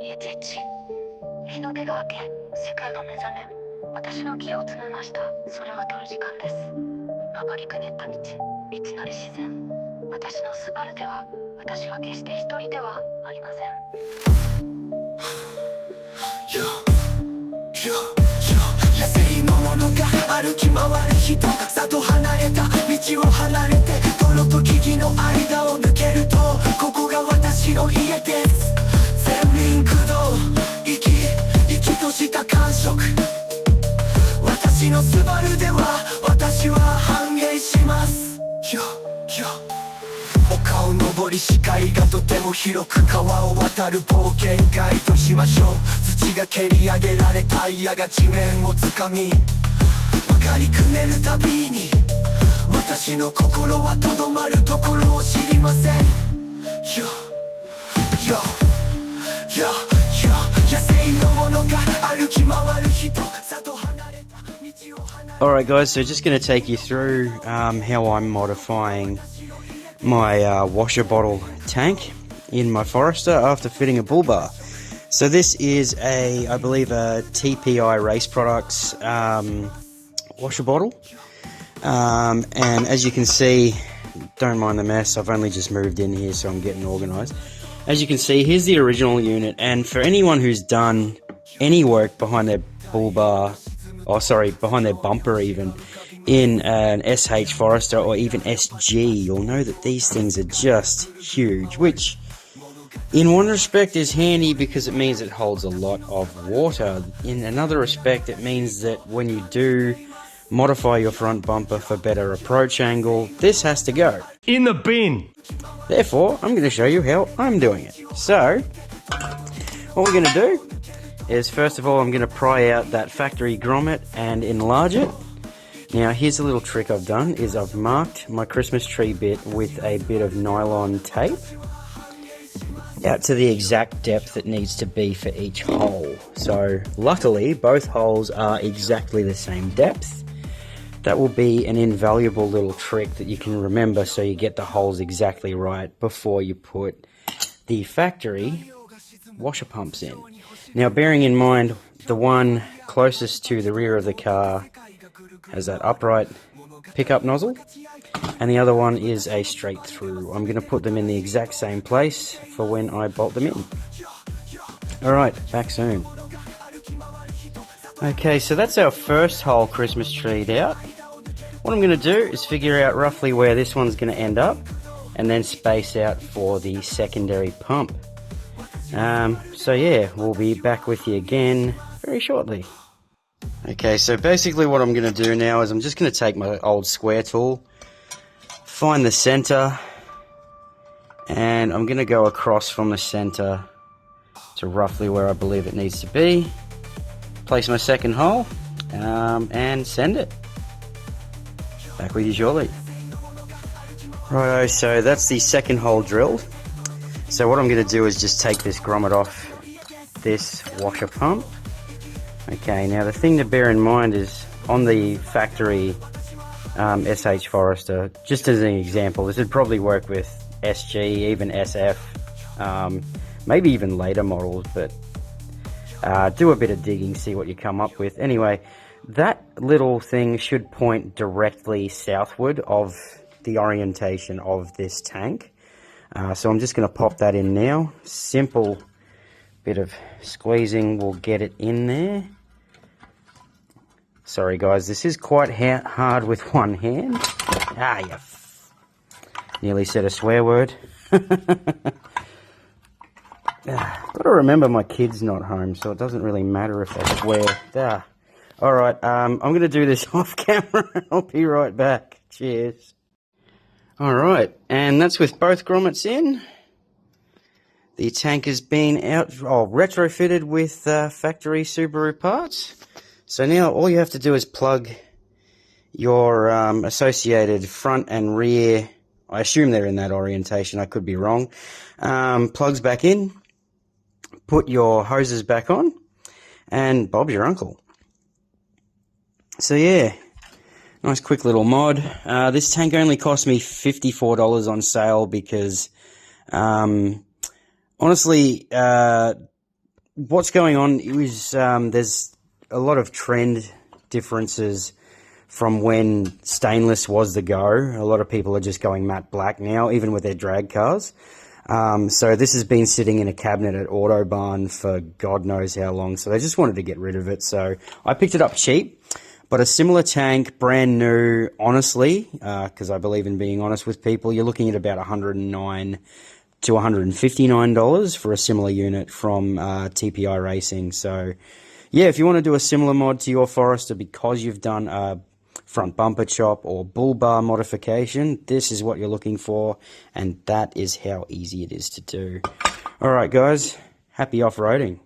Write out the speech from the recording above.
いちいち日の出が明け、世界が目覚め、私の気をつめました。それは取る時間です。登りくねった道、未知なる自然。私のスバルでは、私は決して一人ではありません。野生のものが歩き回る人、里離れた道を離れて、泥と木々の間を抜けると、ここが私の家です。全輪駆動、生きとした感触。私のスバルでは、私は繁栄します。丘を登り、視界がとても広く、川を渡る冒険ガイドしましょう。土が蹴り上げられ、タイヤが地面をつかみ、曲がりくねるたびに、私の心はとどまるところを知りません。野生のものが歩き回る人、里離れた道を離れ。Alright guys, so just going to take you through how I'm modifying my washer bottle tank in my Forester after fitting a bull bar. So this is I believe a TPI Race Products washer bottle, and as you can see, don't mind the mess, I've only just moved in here so I'm getting organised. As you can see, here's the original unit, and for anyone who's done any work behind their bull bar, behind their bumper even, in an SH Forester or even SG, you'll know that these things are just huge, which in one respect is handy because it means it holds a lot of water. In another respect, it means that when you do modify your front bumper for better approach angle, this has to go in the bin. Therefore, I'm going to show you how I'm doing it. So, what we're going to do is, first of all, I'm going to pry out that factory grommet and enlarge it. Now, here's a little trick I've done, is I've marked my Christmas tree bit with a bit of nylon tape out to the exact depth it needs to be for each hole. So, luckily, both holes are exactly the same depth. That will be an invaluable little trick that you can remember so you get the holes exactly right before you put the factory washer pumps in. Now, bearing in mind, the one closest to the rear of the car has that upright pickup nozzle, and the other one is a straight through. I'm going to put them in the exact same place for when I bolt them in. Alright, back soon. Okay, so that's our first hole Christmas treed out. What I'm going to do is figure out roughly where this one's going to end up, and then space out for the secondary pump. So yeah, we'll be back with you again very shortly. Okay, so basically what I'm going to do now is I'm just going to take my old square tool, find the center, and I'm going to go across from the center to roughly where I believe it needs to be, place my second hole, and send it. Back with you shortly. Righto, so that's the second hole drilled. So what I'm going to do is just take this grommet off this washer pump. Okay, now the thing to bear in mind is on the factory SH Forester, just as an example, this would probably work with SG, even SF, maybe even later models, but do a bit of digging, see what you come up with. Anyway, that little thing should point directly southward of the orientation of this tank. So I'm just going to pop that in now. Simple bit of squeezing will get it in there. Sorry guys, this is quite hard with one hand. Nearly said a swear word. Got to remember my kid's not home, so it doesn't really matter if I swear. Alright, I'm going to do this off camera. I'll be right back. Cheers. Alright, and that's with both grommets in. The tank has been retrofitted with factory Subaru parts. So now all you have to do is plug your associated front and rear, I assume they're in that orientation, I could be wrong, plugs back in, put your hoses back on, and Bob's your uncle. So yeah, nice quick little mod. This tank only cost me $54 on sale because honestly, what's going on is there's a lot of trend differences from when stainless was the go. A lot of people are just going matte black now, even with their drag cars. So this has been sitting in a cabinet at Autobarn for God knows how long, so they just wanted to get rid of it. So I picked it up cheap, but a similar tank, brand new, honestly, because I believe in being honest with people, you're looking at about $109 to $159 for a similar unit from TPI Racing. So yeah, if you want to do a similar mod to your Forester because you've done a front bumper chop or bull bar modification, this is what you're looking for, and that is how easy it is to do. Alright guys, happy off-roading.